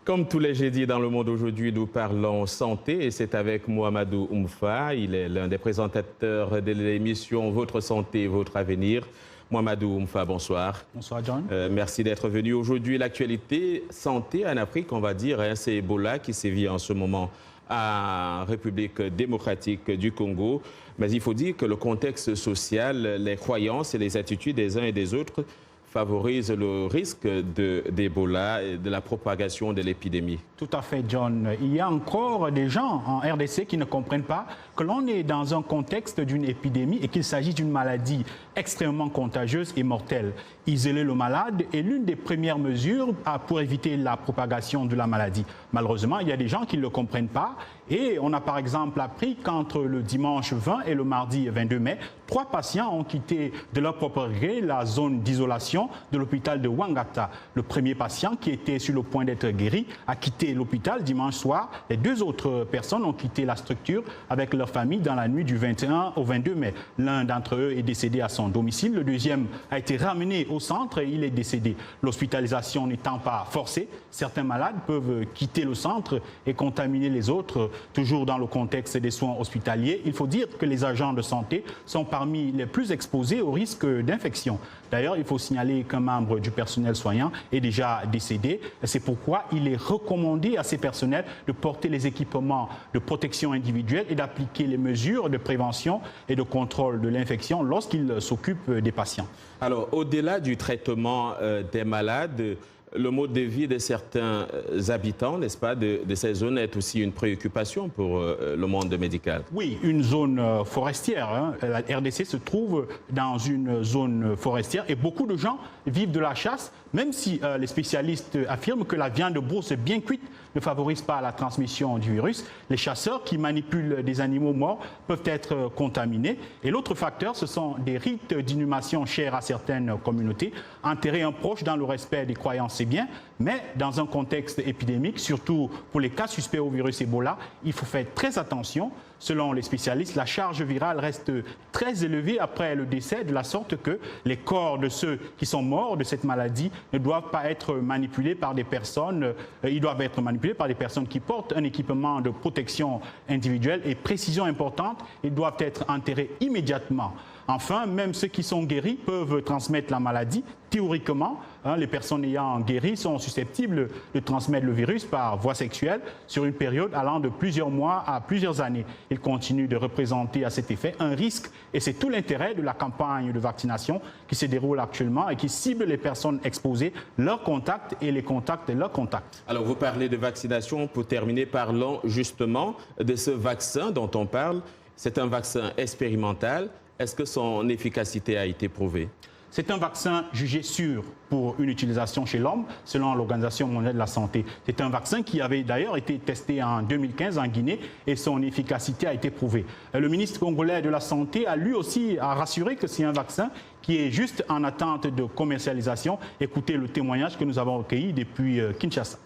Comme tous les jeudis dans le monde aujourd'hui, nous parlons santé et c'est avec Mohamedou Oumfa. Il est l'un des présentateurs de l'émission Votre santé, votre avenir. Mohamedou Oumfa, bonsoir. Bonsoir John. Merci d'être venu. Aujourd'hui, l'actualité santé en Afrique, on va dire, hein, c'est Ebola qui sévit en ce moment en République démocratique du Congo. Mais il faut dire que le contexte social, les croyances et les attitudes des uns et des autres favorise le risque d'Ebola et de la propagation de l'épidémie. Tout à fait, John. Il y a encore des gens en RDC qui ne comprennent pas que l'on est dans un contexte d'une épidémie et qu'il s'agit d'une maladie extrêmement contagieuse et mortelle. Isoler le malade est l'une des premières mesures pour éviter la propagation de la maladie. Malheureusement, il y a des gens qui ne le comprennent pas et on a par exemple appris qu'entre le dimanche 20 et le mardi 22 mai, 3 patients ont quitté de leur propre gré la zone d'isolation de l'hôpital de Ouangata. Le premier patient, qui était sur le point d'être guéri, a quitté l'hôpital dimanche soir. Les 2 autres personnes ont quitté la structure avec leur famille dans la nuit du 21 au 22 mai. L'un d'entre eux est décédé à son domicile. Le deuxième a été ramené au centre et il est décédé. L'hospitalisation n'étant pas forcée, certains malades peuvent quitter le centre et contaminer les autres, toujours dans le contexte des soins hospitaliers. Il faut dire que les agents de santé sont parmi les plus exposés au risque d'infection. D'ailleurs, il faut signaler qu'un membre du personnel soignant est déjà décédé. C'est pourquoi il est recommandé à ces personnels de porter les équipements de protection individuelle et d'appliquer les mesures de prévention et de contrôle de l'infection lorsqu'ils s'occupent des patients. Alors, au-delà du traitement des malades, le mode de vie de certains habitants, n'est-ce pas, de ces zones est aussi une préoccupation pour le monde médical. Oui, une zone forestière. Hein. La RDC se trouve dans une zone forestière et beaucoup de gens vivent de la chasse, même si les spécialistes affirment que la viande de brousse bien cuite ne favorise pas la transmission du virus. Les chasseurs qui manipulent des animaux morts peuvent être contaminés. Et l'autre facteur, ce sont des rites d'inhumation chers à certaines communautés. Enterrer un proche dans le respect des croyances, c'est bien, mais dans un contexte épidémique, surtout pour les cas suspects au virus Ebola, il faut faire très attention. Selon les spécialistes, la charge virale reste très élevée après le décès, de la sorte que les corps de ceux qui sont morts de cette maladie ne doivent pas être manipulés par des personnes, ils doivent être manipulés par des personnes qui portent un équipement de protection individuelle et précision importante, ils doivent être enterrés immédiatement. Enfin, même ceux qui sont guéris peuvent transmettre la maladie. Théoriquement, les personnes ayant guéri sont susceptibles de transmettre le virus par voie sexuelle sur une période allant de plusieurs mois à plusieurs années. Il continue de représenter à cet effet un risque et c'est tout l'intérêt de la campagne de vaccination qui se déroule actuellement et qui cible les personnes exposées, leurs contacts et les contacts de leurs contacts. Alors, vous parlez de vaccination. Pour terminer, parlons justement de ce vaccin dont on parle. C'est un vaccin expérimental. Est-ce que son efficacité a été prouvée? C'est un vaccin jugé sûr pour une utilisation chez l'homme, selon l'Organisation mondiale de la santé. C'est un vaccin qui avait d'ailleurs été testé en 2015 en Guinée et son efficacité a été prouvée. Le ministre congolais de la Santé a lui aussi rassuré que c'est un vaccin qui est juste en attente de commercialisation. Écoutez le témoignage que nous avons recueilli depuis Kinshasa.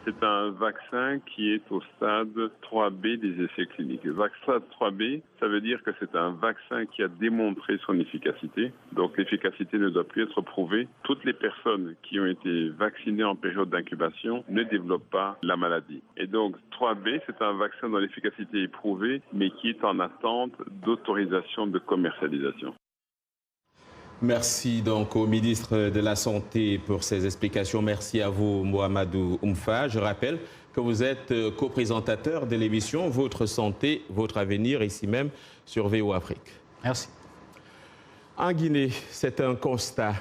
C'est un vaccin qui est au stade 3B des essais cliniques. Le vaccin 3B, ça veut dire que c'est un vaccin qui a démontré son efficacité. Donc l'efficacité ne doit plus être prouvée. Toutes les personnes qui ont été vaccinées en période d'incubation ne développent pas la maladie. Et donc 3B, c'est un vaccin dont l'efficacité est prouvée, mais qui est en attente d'autorisation de commercialisation. Merci donc au ministre de la Santé pour ces explications. Merci à vous, Mohamedou Oumfa. Je rappelle que vous êtes co-présentateur de l'émission Votre santé, votre avenir, ici même sur VO Afrique. Merci. En Guinée, c'est un constat